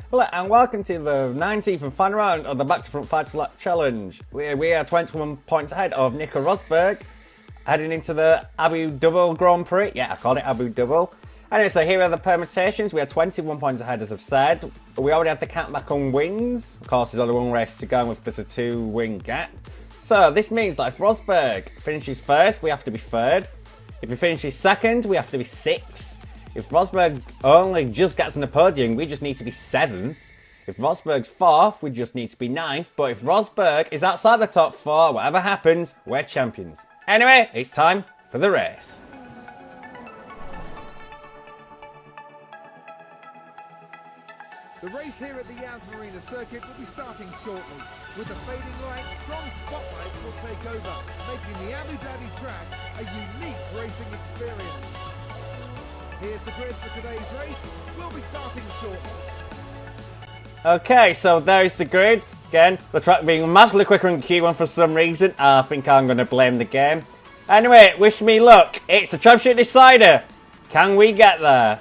Hello and welcome to the 19th and final round of the Back to Front 5 to Lap Challenge. We are 21 points ahead of Nico Rosberg, heading into the Abu Dhabi Grand Prix. Yeah, I called it Abu Dhabi. Anyway, so here are the permutations. We are 21 points ahead, as I've said. We already had the count back on wins. Of course, there's only one race to go with this a 2-win gap. So this means that if Rosberg finishes first, we have to be third. If he finishes second, we have to be sixth. If Rosberg only just gets on the podium, we just need to be 7th. If Rosberg's 4th, we just need to be 9th. But if Rosberg is outside the top 4, whatever happens, we're champions. Anyway, it's time for the race. The race here at the Yas Marina circuit will be starting shortly. With the fading lights, strong spotlights will take over, making the Abu Dhabi track a unique racing experience. Here's the grid for today's race. We'll be starting shortly. Okay, so there's the grid. Again, the track being massively quicker in Q1 for some reason. I think I'm going to blame the game. Anyway, wish me luck. It's the championship decider. Can we get there?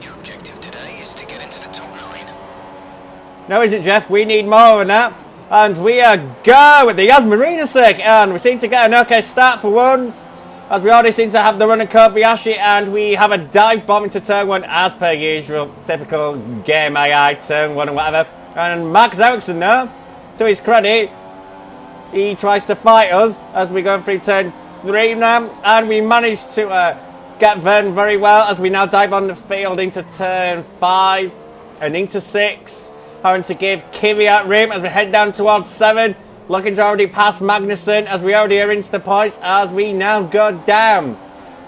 Your objective today is to get into the top 9. No, isn't Jeff? We need more than that. And we are go with the Yas Marina circuit, and we seem to get an okay start for once, as we already seem to have the runner Kobayashi, and we have a dive bomb into turn 1 as per usual, typical game AI, turn 1 and whatever. And Max Ericsson, no, to his credit, he tries to fight us as we go through turn 3 now, and we managed to get Vern very well as we now dive on the field into turn 5 and into 6. Having to give Kvyat room as we head down towards 7. Looking to already pass Magnussen as we already are into the points as we now go down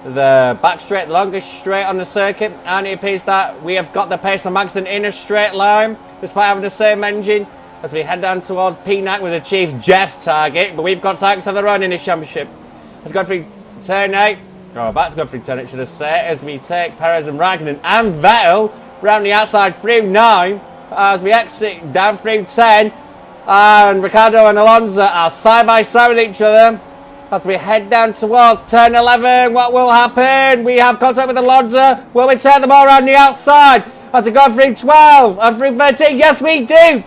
the back straight, the longest straight on the circuit. And it appears that we have got the pace of Magnussen in a straight line despite having the same engine. As we head down towards P9 with achieved Jeff's target. But we've got targets of their own in this championship. Let's go through turn 8. Oh, about to go through turn 8, should I say. As we take Perez and Raikkonen and Vettel round the outside through 9. As we exit down through 10, and Ricciardo and Alonso are side by side with each other. As we head down towards turn 11, what will happen? We have contact with Alonso. Will we take them all around the outside? As we go through 12 and through 13, yes we do!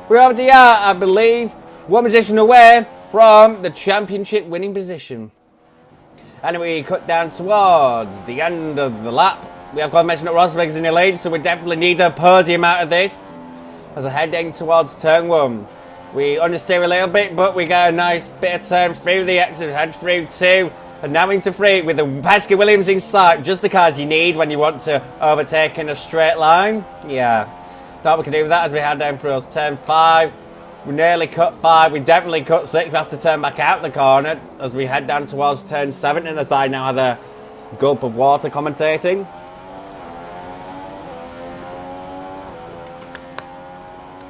We're already are, I believe, one position away from the championship winning position. And we cut down towards the end of the lap. We have got to mention that Rosberg is in the lead, so we definitely need a podium out of this. As we're heading towards turn 1. We understeer a little bit, but we get a nice bit of turn through the exit, head through 2, and now into 3 with the pesky Williams in sight. Just the cars you need when you want to overtake in a straight line. Yeah, thought we could do that as we head down through us turn 5. We nearly cut 5, we definitely cut 6. We have to turn back out the corner as we head down towards turn 7, and as I now have a gulp of water commentating.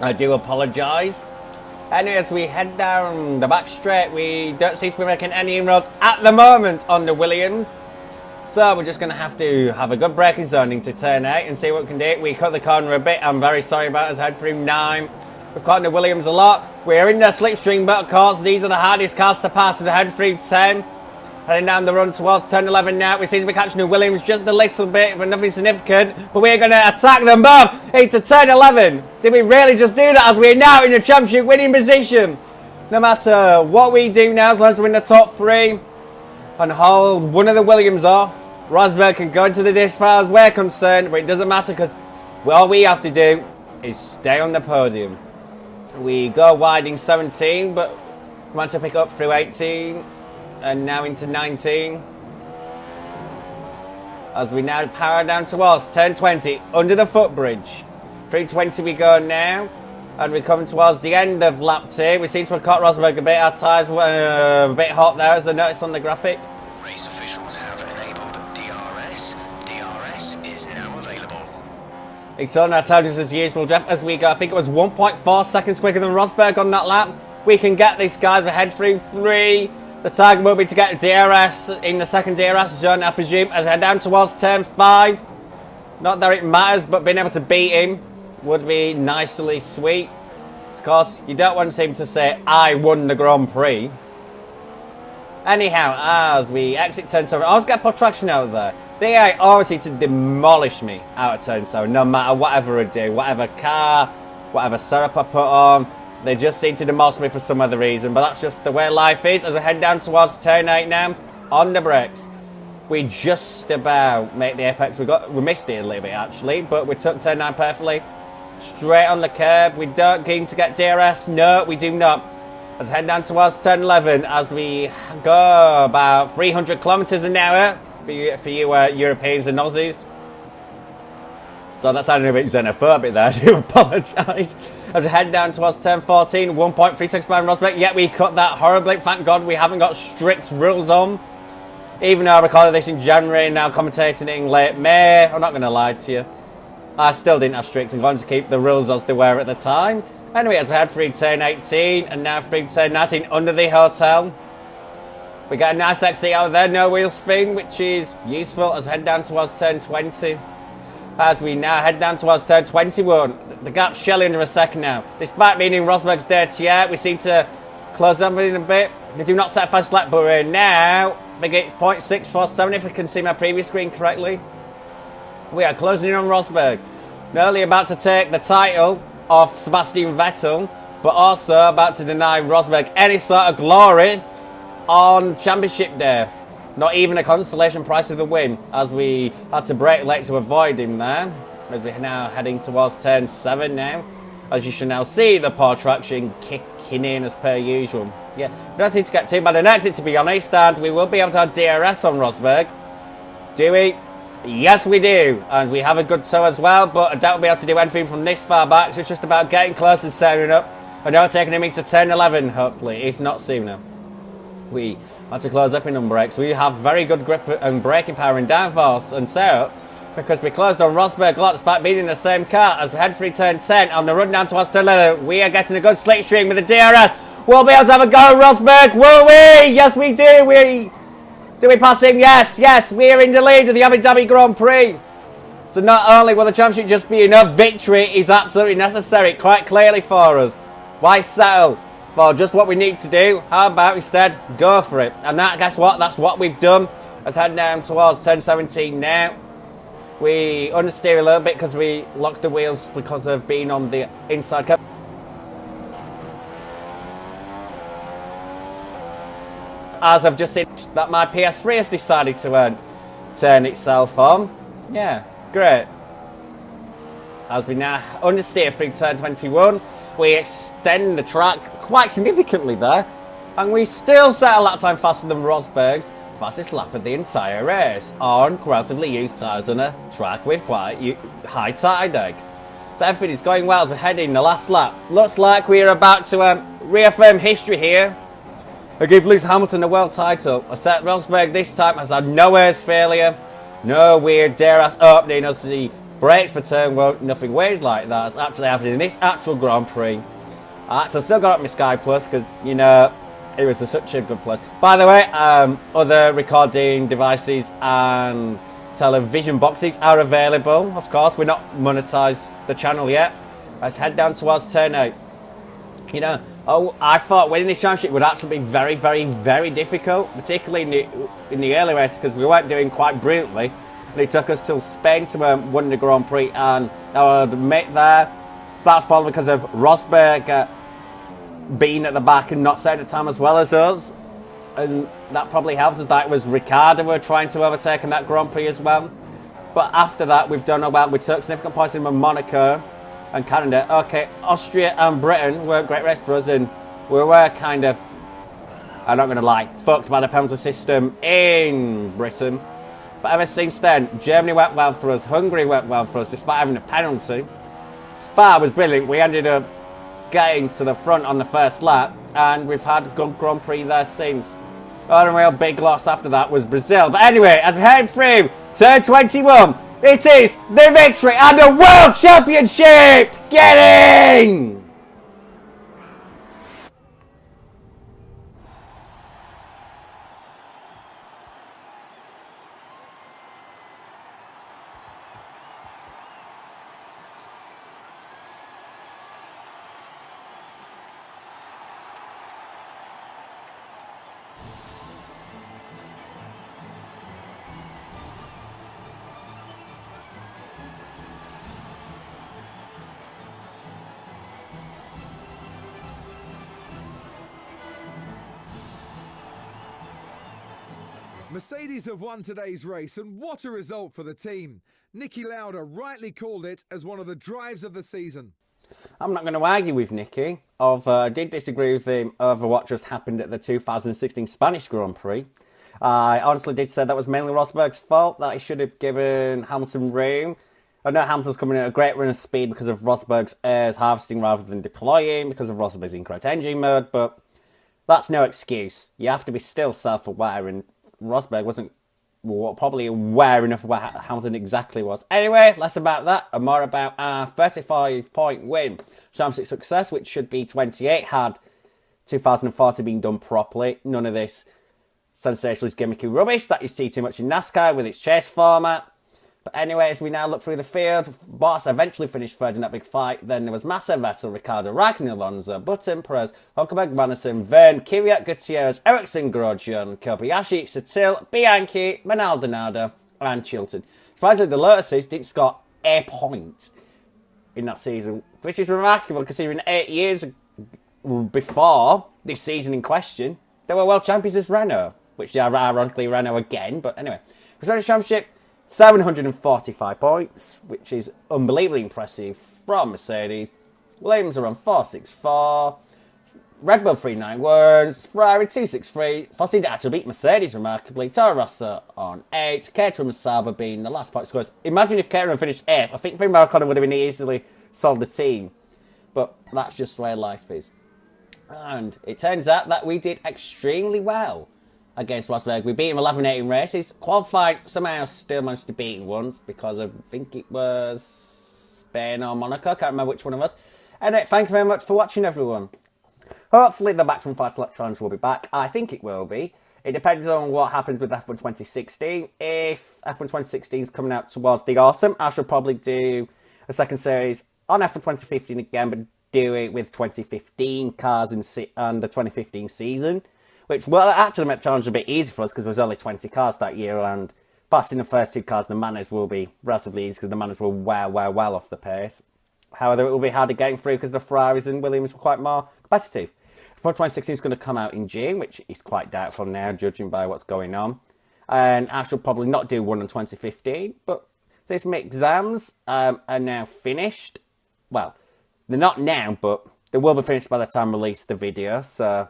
I do apologise. Anyway, as we head down the back straight, we don't seem to be making any inroads at the moment on the Williams. So we're just going to have a good braking zone into turn 8 and see what we can do. We cut the corner a bit. I'm very sorry about us. Head through 9. We've caught the Williams a lot. We're in the slipstream, but of course these are the hardest cars to pass. We head through 10. Heading down the run towards turn 11 now. We seem to be catching the Williams just a little bit, but nothing significant. But we're going to attack them both into turn 11. Did we really just do that as we're now in the championship winning position? No matter what we do now, as long as we're in the top 3 and hold one of the Williams off, Rosberg can go into the disc as far as we're concerned, but it doesn't matter because all we have to do is stay on the podium. We go wide in 17, but we managed to pick up through 18. And now into 19. As we now power down towards turn 20 under the footbridge. Through 20 we go now. And we're coming towards the end of lap 2. We seem to have caught Rosberg a bit. Our tyres were a bit hot there, as I noticed on the graphic. Race officials have enabled DRS. DRS is now available. It's on our tires as usual, Jeff, as we go. I think it was 1.4 seconds quicker than Rosberg on that lap. We can get this, guys. We head through 3. The target will be to get DRS in the second DRS zone, I presume, as we head down towards turn 5. Not that it matters, but being able to beat him would be nicely sweet. Of course, you don't want him to say, I won the Grand Prix. Anyhow, as we exit turn 7, I always get put traction out there. They always seem to demolish me out of turn 7, no matter whatever I do, whatever car, whatever setup I put on. They just seem to demolish me for some other reason, but that's just the way life is. As we head down towards turn 8 now, on the brakes. We just about make the apex. We missed it a little bit actually, but we took turn 9 perfectly. Straight on the curb. We don't keen to get DRS. No, we do not. Let's head down towards turn 11 as we go about 300 kilometers an hour for you Europeans and Aussies. So that sounded a bit xenophobic there. I do apologise. As we head down towards turn 14, 1.36 by Rosberg. Yet we cut that horribly. Thank God we haven't got strict rules on. Even though I recorded this in January and now commentating it in late May, I'm not going to lie to you. I still didn't have strict and going to keep the rules as they were at the time. Anyway, as I head through turn 18 and now through turn 19 under the hotel. We get a nice exit out there, no wheel spin, which is useful as we head down towards turn 20. As we now head down towards turn 21. The gap's shelly under a second now. Despite being in Rosberg's dirty, we seem to close up in a bit. They do not set a fast lap, but we're now... Big 8.647 if I can see my previous screen correctly. We are closing in on Rosberg. Not only about to take the title off Sebastian Vettel, but also about to deny Rosberg any sort of glory on championship day. Not even a consolation prize of the win, as we had to brake late to avoid him there. As we're now heading towards turn 7 now. As you should now see the poor traction kicking in as per usual. Yeah, we don't need to get too bad an exit to be honest, and we will be able to have DRS on Rosberg. Do we? Yes we do, and we have a good tow as well, but I doubt we'll be able to do anything from this far back, so it's just about getting close and setting up, and now taking him into turn 11 hopefully, if not sooner. We have to close up in on brakes. We have very good grip and braking power and downforce and setup, because we closed on Rosberg a lot despite being in the same car. As we head through turn 10 on the run down towards turn 11, we are getting a good slipstream with the DRS. We'll be able to have a go at Rosberg, will we? Yes, we do. Do we pass him? Yes, yes. We are in the lead of the Abu Dhabi Grand Prix. So not only will the championship just be enough, victory is absolutely necessary, quite clearly for us. Why settle for just what we need to do? How about instead go for it? And that, guess what? That's what we've done. Let's head down towards turn 17 now. We understeer a little bit because we locked the wheels because of being on the inside curve. As I've just seen that my PS3 has decided to turn itself on. Yeah, great. As we now understeer through turn 21, we extend the track quite significantly there, and we still set a lap time faster than Rosberg's fastest lap of the entire race on relatively used tyres on a track with quite high tire deg. So everything is going well as we're heading the last lap. Looks like we're about to reaffirm history here. I give Lewis Hamilton the world title. I set Rosberg this time has had no airs failure, no weird dare-ass opening as he brakes for turn 1, nothing weird like that. It's actually happening in this actual Grand Prix. So I still got up my Sky Plus because, you know, it was such a good place. By the way, other recording devices and television boxes are available. Of course, we're not monetized the channel yet. Let's head down towards turn 8. You know, I thought winning this championship would actually be very, very, very difficult, particularly in the early race because we weren't doing quite brilliantly. And it took us till Spain to win the Grand Prix, and I would admit there, that's probably because of Rosberg being at the back and not setting the time as well as us. And that probably helped us that it was Ricciardo we were trying to overtake in that Grand Prix as well. But after that, we've done well. We took significant points in Monaco and Canada. Okay, Austria and Britain were a great race for us, and we were kind of, I'm not going to lie, fucked by the penalty system in Britain. But ever since then, Germany went well for us, Hungary went well for us, despite having a penalty. Spa was brilliant. We ended up getting to the front on the first lap, and we've had a good Grand Prix there since. The real big loss after that was Brazil. But anyway, as we head through turn 21, it is the victory and the World Championship! Get in! Mercedes have won today's race, and what a result for the team. Nicky Lauda rightly called it as one of the drives of the season. I'm not going to argue with Nicky. I did disagree with him over what just happened at the 2016 Spanish Grand Prix. I honestly did say that was mainly Rosberg's fault, that he should have given Hamilton room. I know Hamilton's coming in at a great run of speed because of Rosberg's airs harvesting rather than deploying, because of Rosberg's incorrect engine mode, but that's no excuse. You have to be still self-aware, and Rosberg wasn't probably aware enough of where Hamilton exactly was. Anyway, less about that and more about our 35-point win. Championship success, which should be 28, had 2040 been done properly. None of this sensationalist gimmicky rubbish that you see too much in NASCAR with its chase format. But anyway, as we now look through the field, Bottas eventually finished third in that big fight. Then there was Massa, Vettel, Ricciardo, Raikkonen, Alonso, Button, Perez, Hulkenberg, Magnussen, Verne, Kvyat, Gutierrez, Ericsson, Grosjean, Kobayashi, Sutil, Bianchi, Maldonado, and Chilton. Surprisingly, the Lotuses didn't score a point in that season, which is remarkable considering 8 years before this season in question, they were world champions as Renault, which they are ironically Renault again. But anyway, Constructors' Championship, 745 points, which is unbelievably impressive from Mercedes. Williams are on 464. Red Bull 391. Ferrari 263. Fossi did actually beat Mercedes remarkably. Toro Rosso on 8. Caterham and Sauber being the last point scorers. Imagine if Caterham finished 8th. I think Finn Raikkonen would have been easily sold the team. But that's just the way life is. And it turns out that we did extremely well against Rosberg. We beat him 11-18 races. Qualified, somehow still managed to beat him once because I think it was Spain or Monaco. I can't remember which one it was. And thank you very much for watching, everyone. Hopefully the Back from Fire Select Challenge will be back. I think it will be. It depends on what happens with F1 2016. If F1 2016 is coming out towards the autumn, I shall probably do a second series on F1 2015 again, but do it with 2015 cars and the 2015 season, which will actually make the challenge a bit easier for us because there was only 20 cars that year, and passing the first 2 cars, the Manners will be relatively easy because the Manners were well off the pace. However, it will be harder getting through because the Ferraris and Williams were quite more competitive. F1 2016 is going to come out in June, which is quite doubtful now, judging by what's going on. And I shall probably not do one in 2015, but since my exams are now finished, well, they're not now, but they will be finished by the time I release the video, so,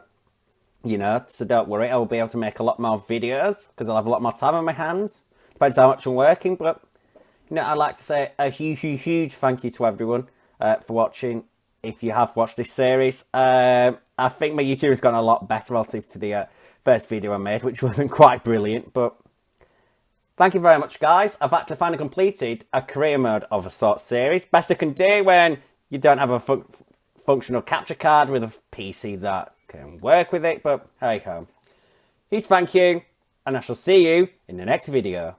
you know, so don't worry, I'll be able to make a lot more videos, because I'll have a lot more time on my hands. Depends how much I'm working, but, you know, I'd like to say a huge thank you to everyone for watching, if you have watched this series. I think my YouTube has gotten a lot better relative to the first video I made, which wasn't quite brilliant, but thank you very much, guys. I've actually finally completed a career mode of a sort series. Best I can do when you don't have a functional capture card with a PC that can work with it, but hey ho. Huge thank you, and I shall see you in the next video.